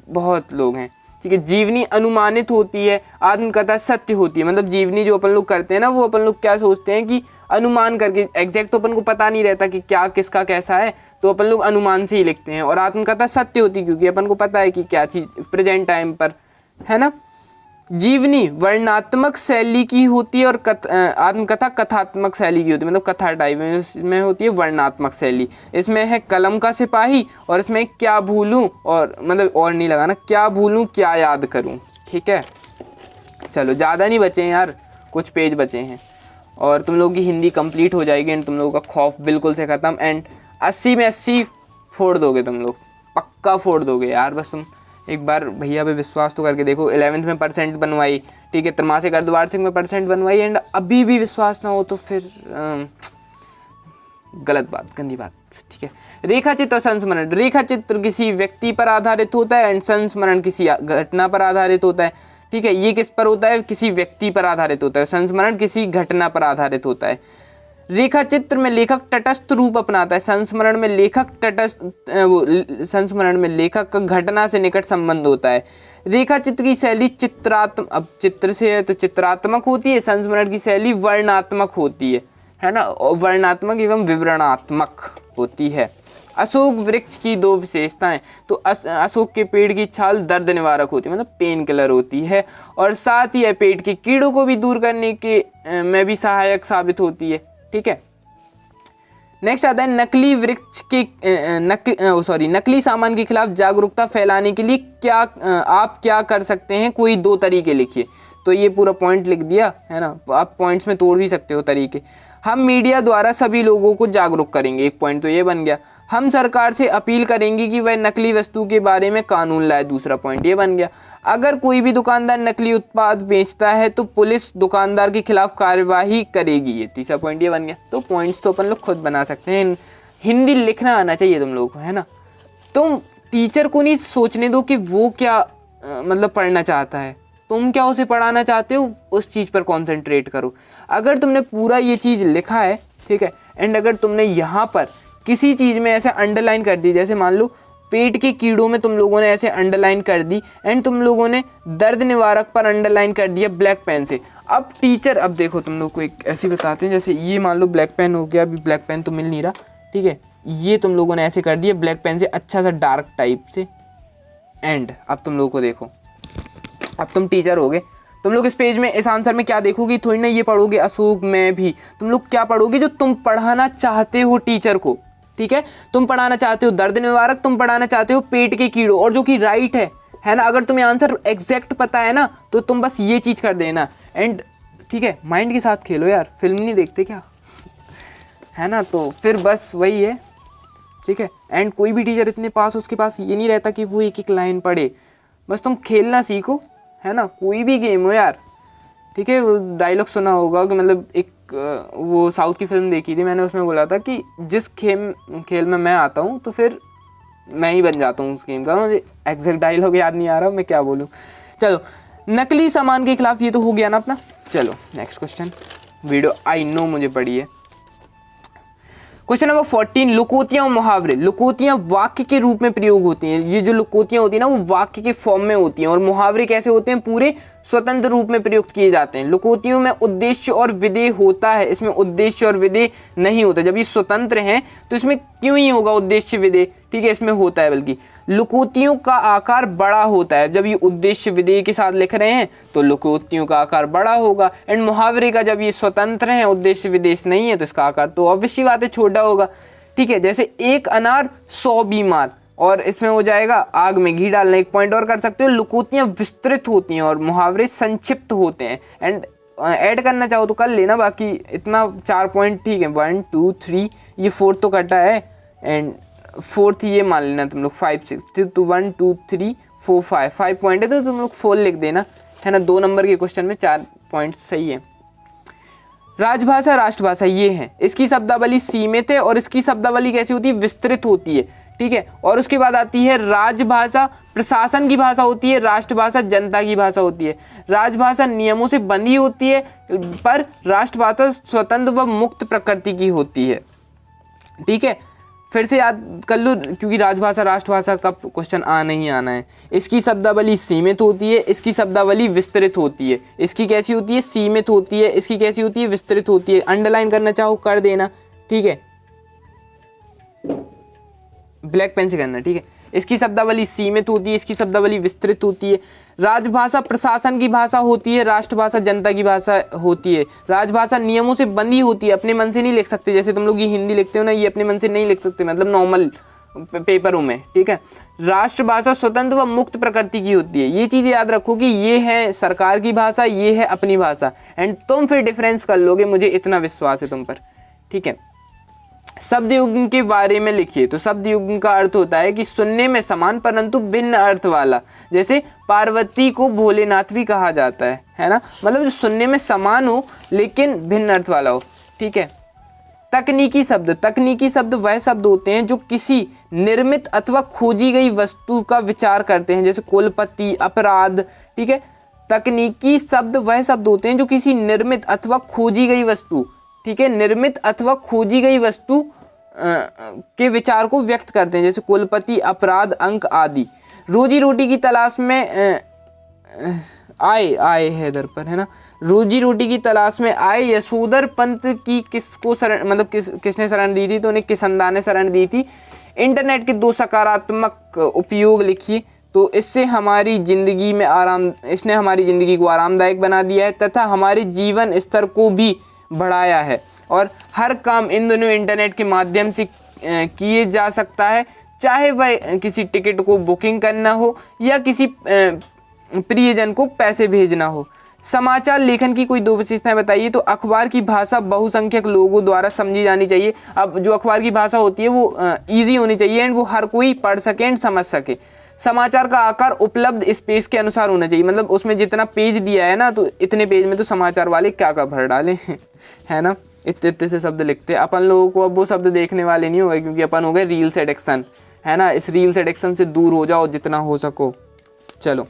बहुत लोग हैं, ठीक है। जीवनी अनुमानित होती है, आत्मकथा सत्य होती है। मतलब जीवनी जो अपन लोग करते हैं ना, वो अपन लोग क्या सोचते हैं कि अनुमान करके, एग्जैक्ट तो अपन को पता नहीं रहता कि क्या किसका कैसा है, तो अपन लोग अनुमान से ही लिखते हैं। और आत्मकथा सत्य होती है क्योंकि अपन को पता है कि क्या चीज़ प्रेजेंट टाइम पर है ना। जीवनी वर्णनात्मक शैली की होती है और आत्मकथा कथात्मक शैली की होती है, मतलब कथा टाइप में होती है वर्णनात्मक शैली। इसमें है कलम का सिपाही और इसमें क्या भूलूं, और मतलब और नहीं लगाना, क्या भूलूं क्या याद करूं, ठीक है। चलो ज़्यादा नहीं बचे हैं यार, कुछ पेज बचे हैं और तुम लोगों की हिंदी कंप्लीट हो जाएगी एंड तुम लोगों का खौफ बिल्कुल से ख़त्म। एंड 80 में 80 फोड़ दोगे तुम लोग, पक्का फोड़ दोगे यार। बस तुम एक बार भैया पे विश्वास तो करके देखो। 11th में परसेंट बनवाई, ठीक है, त्रैमासिक अर्धवार्षिक में परसेंट बनवाई एंड अभी भी विश्वास ना हो तो फिर गलत बात, गंदी बात, ठीक है। रेखा चित्र और संस्मरण। रेखा चित्र किसी व्यक्ति पर आधारित होता है एंड संस्मरण किसी घटना पर आधारित होता है, ठीक है। ये किस पर होता है? किसी व्यक्ति पर आधारित होता है। संस्मरण किसी घटना पर आधारित होता है। रेखा चित्र में लेखक तटस्थ रूप अपनाता है, संस्मरण में लेखक का घटना से निकट संबंध होता है। रेखा चित्र की शैली अब चित्र से है तो चित्रात्मक होती है, संस्मरण की शैली वर्णात्मक होती है ना, वर्णात्मक एवं विवरणात्मक, होती है। अशोक वृक्ष की दो विशेषताएं, तो अशोक के पेड़ की छाल दर्द निवारक होती है, मतलब पेन किलर होती है, और साथ ही यह पेट के कीड़ों को भी दूर करने के में भी सहायक साबित होती है। ठीक है, नेक्स्ट आता है नकली वृक्ष के नकली सामान के खिलाफ जागरूकता फैलाने के लिए क्या आप क्या कर सकते हैं, कोई 2 तरीके लिखिए। तो ये पूरा पॉइंट लिख दिया है ना, आप पॉइंट्स में तोड़ भी सकते हो तरीके। हम मीडिया द्वारा सभी लोगों को जागरूक करेंगे, एक पॉइंट तो ये बन गया। हम सरकार से अपील करेंगे कि वह नकली वस्तु के बारे में कानून लाए, दूसरा पॉइंट ये बन गया। अगर कोई भी दुकानदार नकली उत्पाद बेचता है तो पुलिस दुकानदार के खिलाफ कार्यवाही करेगी, ये तीसरा पॉइंट ये बन गया। तो पॉइंट्स तो अपन लोग खुद बना सकते हैं, हिंदी लिखना आना चाहिए तुम लोगों को, है ना। तुम टीचर को नहीं सोचने दो कि वो क्या मतलब पढ़ना चाहता है, तुम क्या उसे पढ़ाना चाहते हो, उस चीज़ पर कॉन्सेंट्रेट करो। अगर तुमने पूरा ये चीज़ लिखा है, ठीक है, एंड अगर तुमने यहाँ पर किसी चीज़ में ऐसे अंडरलाइन कर दी, जैसे मान लो पेट के कीड़ों में तुम लोगों ने ऐसे अंडरलाइन कर दी, एंड तुम लोगों ने दर्द निवारक पर अंडरलाइन कर दिया ब्लैक पेन से। अब टीचर, अब देखो तुम लोग को एक ऐसी बताते हैं, जैसे ये मान लो ब्लैक पेन हो गया, अभी ब्लैक पेन तो मिल नहीं रहा, ठीक है, ये तुम लोगों ने ऐसे कर दिया ब्लैक पेन से अच्छा सा डार्क टाइप से, एंड अब तुम लोगों को देखो, अब तुम टीचर हो गए, तुम लोग इस पेज में इस आंसर में क्या देखोगे, थोड़ी ना ये पढ़ोगे अशोक में भी, तुम लोग क्या पढ़ोगे जो तुम पढ़ाना चाहते हो टीचर को। ठीक है, तुम पढ़ाना चाहते हो दर्द निवारक, तुम पढ़ाना चाहते हो पेट के कीड़ों, और जो कि राइट है ना। अगर तुम्हें आंसर एग्जैक्ट पता है ना तो तुम बस ये चीज़ कर देना, एंड ठीक है, माइंड के साथ खेलो यार, फिल्म नहीं देखते क्या है ना। तो फिर बस वही है, ठीक है। एंड कोई भी टीचर इतने पास, उसके पास ये नहीं रहता कि वो एक एक लाइन पढ़े, बस तुम खेलना सीखो, है ना। कोई भी गेम हो यार, ठीक है। वो डायलॉग सुना होगा कि मतलब एक वो साउथ की फिल्म देखी थी मैंने, उसमें बोला था कि जिस खेल में मैं आता हूँ तो फिर मैं ही बन जाता हूँ उस गेम का। मुझे एग्जैक्ट डायलॉग याद नहीं आ रहा, मैं क्या बोलूँ। चलो, नकली सामान के खिलाफ ये तो हो गया ना अपना। चलो next question, video I know मुझे पड़ी है। क्वेश्चन नंबर 14, लुकोतियाँ और मुहावरे। लुकोतियाँ वाक्य के रूप में प्रयोग होती हैं, ये जो लुकोतियाँ होती हैं ना वो वाक्य के फॉर्म में होती हैं, और मुहावरे कैसे होते हैं, पूरे स्वतंत्र रूप में प्रयुक्त किए जाते हैं। लुकोतियों में उद्देश्य और विधेय होता है, इसमें उद्देश्य और विधेय नहीं होता। जब ये स्वतंत्र हैं तो इसमें क्यों ही होगा उद्देश्य विधेय, ठीक है, इसमें होता है। बल्कि लुकोतियों का आकार बड़ा होता है, जब ये उद्देश्य विधेय के साथ लिख रहे हैं तो लुकोतियों का आकार बड़ा होगा। एंड मुहावरे का जब ये स्वतंत्र है, उद्देश्य विधेय नहीं है, तो इसका आकार तो ऑब्वियस सी बात है छोटा होगा। ठीक है, जैसे 1 अनार 100 बीमार, और इसमें हो जाएगा आग में घी डालना। एक पॉइंट और कर सकते हो, लुकोतियाँ विस्तृत होती हैं और मुहावरे संक्षिप्त होते हैं। एंड ऐड करना चाहो तो कर लेना, बाकी इतना 4 पॉइंट ठीक है। 1 2 3, ये 4th तो कटा है, एंड 4th ये मान लेना तुम लोग 5 6, तो 1 2 3 4 5 पॉइंट है, तो तुम लोग 4 लिख देना, है ना। 2 नंबर के क्वेश्चन में 4 पॉइंट सही है। राजभाषा राष्ट्रभाषा ये है, इसकी शब्दावली सीमित है और इसकी शब्दावली कैसी होती है, विस्तृत होती है। ठीक है, और उसके बाद आती है राजभाषा, प्रशासन की भाषा होती है, राष्ट्रभाषा जनता की भाषा होती है। राजभाषा नियमों से बंधी होती है, पर राष्ट्रभाषा स्वतंत्र व मुक्त प्रकृति की होती है। ठीक है, फिर से याद कर लो, क्योंकि राजभाषा राष्ट्रभाषा का क्वेश्चन आना ही आना है। इसकी शब्दावली सीमित होती है, इसकी शब्दावली विस्तृत होती है। इसकी कैसी होती है, सीमित होती है, इसकी कैसी होती है, विस्तृत होती है। अंडरलाइन करना चाहो कर देना, ठीक है, ब्लैक पेन से करना, ठीक है। इसकी शब्दावली सीमित होती है, इसकी शब्दावली विस्तृत होती है। राजभाषा प्रशासन की भाषा होती है, राष्ट्रभाषा जनता की भाषा होती है। राजभाषा नियमों से बंधी होती है, अपने मन से नहीं लिख सकते। जैसे तुम लोग ये हिंदी लिखते हो ना, ये अपने मन से नहीं लिख सकते, मतलब नॉर्मल पेपरों में, ठीक है। राष्ट्रभाषा स्वतंत्र व मुक्त प्रकृति की होती है। ये चीज़ याद रखो कि ये है सरकार की भाषा, ये है अपनी भाषा, एंड तुम फिर डिफरेंस कर लोगे, मुझे इतना विश्वास है तुम पर, ठीक है। शब्द युग्म के बारे में लिखिए। तो शब्द युग्म का अर्थ होता है कि सुनने में समान परंतु भिन्न अर्थ वाला। जैसे पार्वती को भोलेनाथ भी कहा जाता है ना, मतलब जो सुनने में समान हो लेकिन भिन्न अर्थ वाला हो, ठीक है। तकनीकी शब्द, तकनीकी शब्द वह शब्द होते हैं जो किसी निर्मित अथवा खोजी गई वस्तु का विचार करते हैं, जैसे कुलपति, अपराध, ठीक है। तकनीकी शब्द वह शब्द होते हैं जो किसी निर्मित अथवा खोजी गई वस्तु, ठीक है, निर्मित अथवा खोजी गई वस्तु के विचार को व्यक्त करते हैं, जैसे कुलपति, अपराध, अंक आदि। रोजी रोटी की तलाश में आए है दर पर, है ना। रोजी रोटी की तलाश में आए यशोधर पंत की किसको शरण, मतलब किसने शरण दी थी, तो उन्हें किसंदा ने शरण दी थी। इंटरनेट के 2 सकारात्मक उपयोग लिखिए, तो इसने हमारी ज़िंदगी को आरामदायक बना दिया है तथा हमारे जीवन स्तर को भी बढ़ाया है, और हर काम इन दोनों इंटरनेट के माध्यम से किए जा सकता है, चाहे वह किसी टिकट को बुकिंग करना हो या किसी प्रियजन को पैसे भेजना हो। समाचार लेखन की कोई 2 विशेषताएं बताइए, तो अखबार की भाषा बहुसंख्यक लोगों द्वारा समझी जानी चाहिए। अब जो अखबार की भाषा होती है वो ईजी होनी चाहिए एंड वो हर कोई पढ़ सके एंड समझ सके। समाचार का आकार उपलब्ध स्पेस के अनुसार होना चाहिए, मतलब उसमें जितना पेज दिया है ना, तो इतने पेज में तो समाचार वाले क्या क्या भर डाले है ना, इतने से शब्द लिखते हैं। अपन लोगों को अब वो शब्द देखने वाले नहीं हो गए, क्योंकि अपन हो गए रील्स एडिक्शन, है ना। इस रील्स एडिक्शन से दूर हो जाओ जितना हो सको। चलो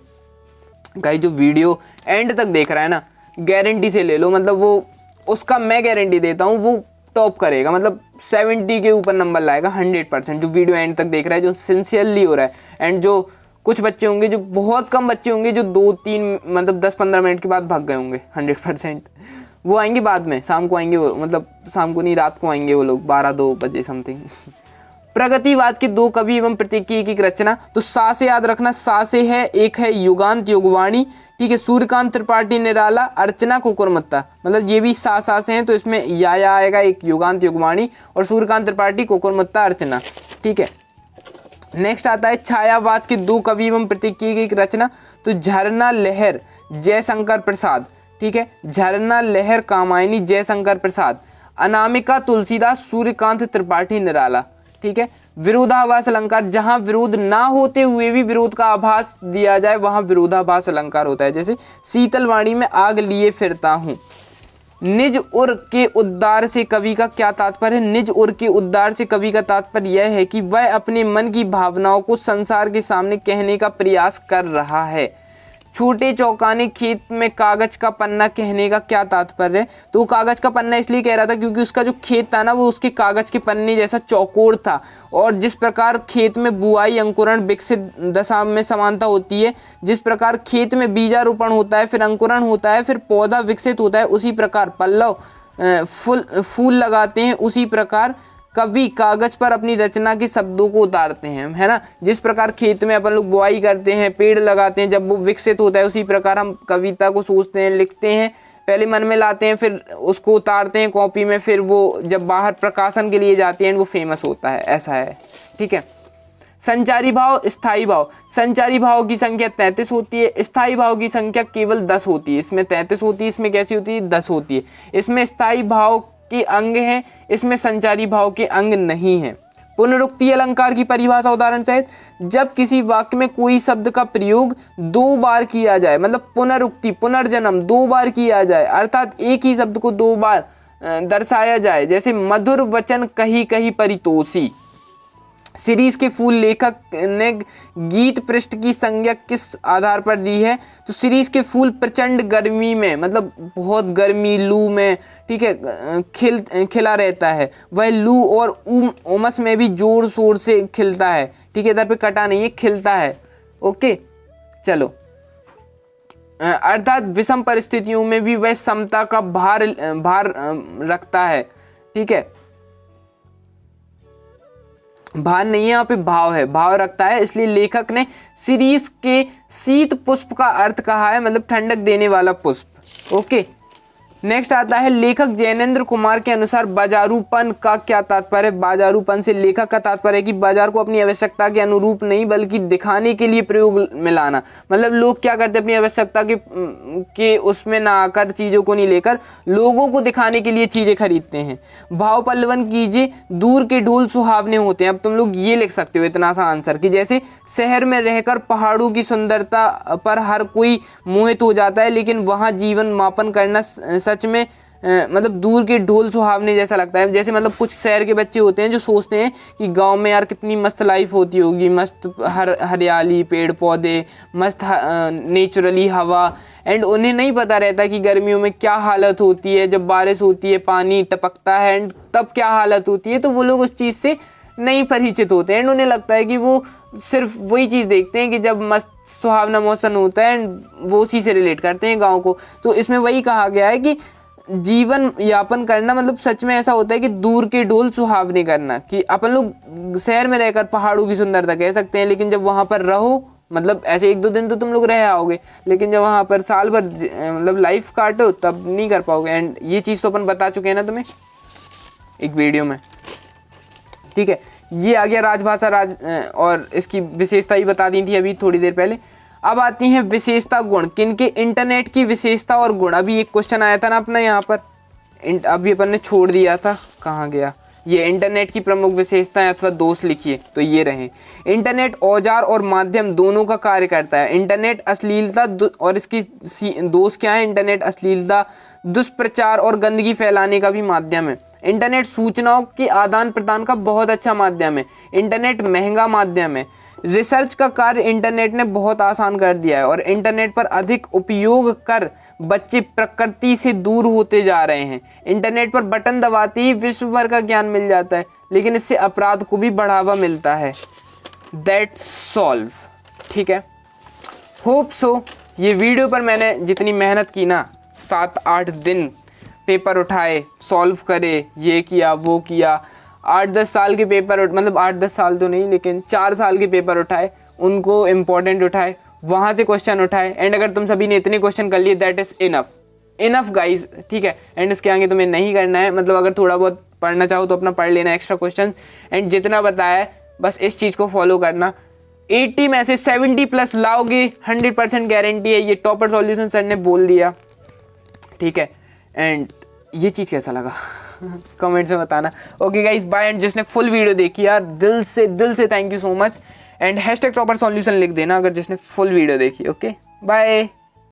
गाइस, जो वीडियो एंड तक देख रहा है ना, गारंटी से ले लो, मतलब वो उसका मैं गारंटी देता हूँ वो टॉप करेगा, मतलब 70 के ऊपर नंबर लाएगा 100%। जो वीडियो एंड तक देख रहा है, जो सिंसियरली हो रहा है। एंड जो कुछ बच्चे होंगे, जो बहुत कम बच्चे होंगे जो 2-3 मतलब 10-15 मिनट के बाद भाग गए होंगे, 100% वो आएंगे बाद में, शाम को आएंगे वो, मतलब शाम को नहीं, रात को आएंगे वो लोग 12-2 बजे समथिंग। प्रगतिवाद के 2 कवि एवं प्रतीकी की रचना, तो सा से याद रखना, सा से है, एक है युगांत योगवाणी, ठीक है, सूर्यकांत त्रिपाठी निराला, अर्चना कुकुरमुत्ता, मतलब ये भी सा से हैं, तो इसमें या आएगा, एक युगांत योगवाणी और सूर्यकांत त्रिपाठी, कुकुरमुत्ता, अर्चना, ठीक है। नेक्स्ट आता है छायावाद के 2 कवि एवं प्रतीकी की रचना, तो झरना लहर जयशंकर प्रसाद, ठीक है, झरना लहर कामायनी जयशंकर प्रसाद, अनामिका तुलसीदास, सूर्यकांत त्रिपाठी निराला, ठीक है। विरोधाभास अलंकार, जहां विरोध ना होते हुए भी विरोध का आभास दिया जाए वहां विरोधाभास अलंकार होता है, जैसे शीतलवाणी में आग लिए फिरता हूं। निज उर के उद्गार से कवि का क्या तात्पर्य है? निज उर के उद्गार से कवि का तात्पर्य यह है कि वह अपने मन की भावनाओं को संसार के सामने कहने का प्रयास कर रहा है। छोटे चौकाने खेत में कागज का पन्ना कहने का क्या तात्पर्य है? तो वो कागज का पन्ना इसलिए कह रहा था क्योंकि उसका जो खेत था ना वो उसके कागज के पन्ने जैसा चौकोर था, और जिस प्रकार खेत में बुआई अंकुरण विकसित दशा में समानता होती है, जिस प्रकार खेत में बीजारोपण होता है, फिर अंकुरण होता है, फिर पौधा विकसित होता है, उसी प्रकार पल्लव फूल लगाते हैं, उसी प्रकार कवि कागज पर अपनी रचना के शब्दों को उतारते हैं, है ना। जिस प्रकार खेत में अपन लोग बुआई करते हैं, पेड़ लगाते हैं, जब वो विकसित होता है, उसी प्रकार हम कविता को सोचते हैं, लिखते हैं, पहले मन में लाते हैं, फिर उसको उतारते हैं कॉपी में, फिर वो जब बाहर प्रकाशन के लिए जाती है वो फेमस होता है, ऐसा है, ठीक है। संचारी भाव, स्थायी भाव। संचारी भाव की संख्या 33 होती है, स्थायी भाव की संख्या केवल 10 होती है। इसमें 33 होती है, इसमें कैसी होती है? 10 होती है। इसमें स्थायी भाव के अंग हैं, इसमें संचारी भाव के अंग नहीं हैं। पुनरुक्ति अलंकार की परिभाषा उदाहरण सहित, जब किसी वाक्य में कोई शब्द का प्रयोग 2 बार किया जाए, मतलब पुनरुक्ति पुनर्जन्म 2 बार किया जाए, अर्थात एक ही शब्द को 2 बार दर्शाया जाए, जैसे मधुर वचन कही कही परितोषी। सीरीज के फूल लेखक ने गीत पृष्ठ की संज्ञा किस आधार पर दी है? तो सीरीज के फूल प्रचंड गर्मी में, मतलब बहुत गर्मी लू में, ठीक है, खिला रहता है। वह लू और उमस में भी जोर शोर से खिलता है, ठीक है, इधर पे कटा नहीं है, खिलता है। ओके, चलो, अर्थात विषम परिस्थितियों में भी वह समता का भार रखता है, ठीक है, भार नहीं है यहाँ पे, भाव है, भाव रखता है। इसलिए लेखक ने सीरीज के शीत पुष्प का अर्थ कहा है, मतलब ठंडक देने वाला पुष्प। ओके, नेक्स्ट आता है लेखक जैनेंद्र कुमार के अनुसार बाजारूपन का क्या तात्पर्य? बाजारूपन से लेखक का तात्पर्य है कि बाजार को अपनी आवश्यकता के अनुरूप नहीं बल्कि दिखाने के लिए प्रयोग में लाना। मतलब लोग क्या करते हैं, अपनी आवश्यकता के उसमें ना आकर, चीज़ों को नहीं लेकर, लोगों को दिखाने के लिए चीज़ें खरीदते हैं। भाव पल्लवन कीजिए, दूर के ढोल सुहावने होते हैं। अब तुम लोग ये लिख सकते हो इतना सा आंसर कि जैसे शहर में रहकर पहाड़ों की सुंदरता पर हर कोई मोहित हो जाता है, लेकिन वहाँ जीवन मापन करना सच में मतलब दूर के ढोल सुहावने जैसा लगता है। जैसे मतलब कुछ शहर के बच्चे होते हैं जो सोचते हैं कि गांव में यार कितनी मस्त लाइफ होती होगी, मस्त हरियाली, पेड़ पौधे, मस्त नेचुरली हवा, एंड उन्हें नहीं पता रहता कि गर्मियों में क्या हालत होती है, जब बारिश होती है, पानी टपकता है, एंड तब क्या हालत होती है। तो वो लोग उस चीज़ से नहीं परिचित होते हैं एंड उन्हें लगता है कि वो सिर्फ वही चीज़ देखते हैं कि जब मस्त सुहावना मौसम होता है एंड वो उसी से रिलेट करते हैं गाँव को। तो इसमें वही कहा गया है कि जीवन यापन करना मतलब सच में ऐसा होता है कि दूर के ढोल सुहावने करना, कि अपन लोग शहर में रहकर पहाड़ों की सुंदरता कह सकते हैं, लेकिन जब वहाँ पर रहो मतलब ऐसे 1-2 दिन तो तुम लोग रह आओगे, लेकिन जब वहाँ पर साल भर मतलब लाइफ काटो तब नहीं कर पाओगे। एंड ये चीज़ तो अपन बता चुके हैं ना तुम्हें एक वीडियो में, ठीक है। ये आ गया राजभाषा और इसकी विशेषता ही बता दी थी अभी थोड़ी देर पहले। अब आती हैं विशेषता गुण, किनके इंटरनेट की विशेषता और गुण। अभी एक क्वेश्चन आया था ना अपना यहाँ पर, अभी अपन ने छोड़ दिया था, कहाँ गया ये, इंटरनेट की प्रमुख विशेषताएं अथवा दोष लिखिए, तो ये रहे। इंटरनेट औजार और माध्यम दोनों का कार्य करता है। इंटरनेट अश्लीलता और इसकी दोष क्या है, इंटरनेट अश्लीलता, दुष्प्रचार और गंदगी फैलाने का भी माध्यम है। इंटरनेट सूचनाओं के आदान प्रदान का बहुत अच्छा माध्यम है। इंटरनेट महंगा माध्यम है। रिसर्च का कार्य इंटरनेट ने बहुत आसान कर दिया है और इंटरनेट पर अधिक उपयोग कर बच्चे प्रकृति से दूर होते जा रहे हैं। इंटरनेट पर बटन दबाते ही विश्व भर का ज्ञान मिल जाता है, लेकिन इससे अपराध को भी बढ़ावा मिलता है। दैट्स सॉल्व, ठीक है। होप सो ये वीडियो पर मैंने जितनी मेहनत की ना, 7-8 दिन पेपर उठाए, सॉल्व करे, ये किया वो किया, 8-10 साल के पेपर मतलब 8-10 साल तो नहीं लेकिन 4 साल के पेपर उठाए, उनको इम्पोर्टेंट उठाए, वहाँ से क्वेश्चन उठाए। एंड अगर तुम सभी ने इतने क्वेश्चन कर लिए दैट इज़ इनफ गाइज, ठीक है। एंड इसके आगे तुम्हें नहीं करना है, मतलब अगर थोड़ा बहुत पढ़ना चाहो तो अपना पढ़ लेना एक्स्ट्रा क्वेश्चन। एंड जितना बताया है बस इस चीज़ को फॉलो करना। 80 में से 70+ लाओगे, 100% गारंटी है। ये टॉपर सॉल्यूशन सर ने बोल दिया, ठीक है। एंड ये चीज़ कैसा लगा कमेंट्स में बताना। Okay guys bye. एंड जिसने फुल वीडियो देखी यार, दिल से thank you so much. And #topper solution लिख देना अगर जिसने फुल वीडियो देखी। Okay bye.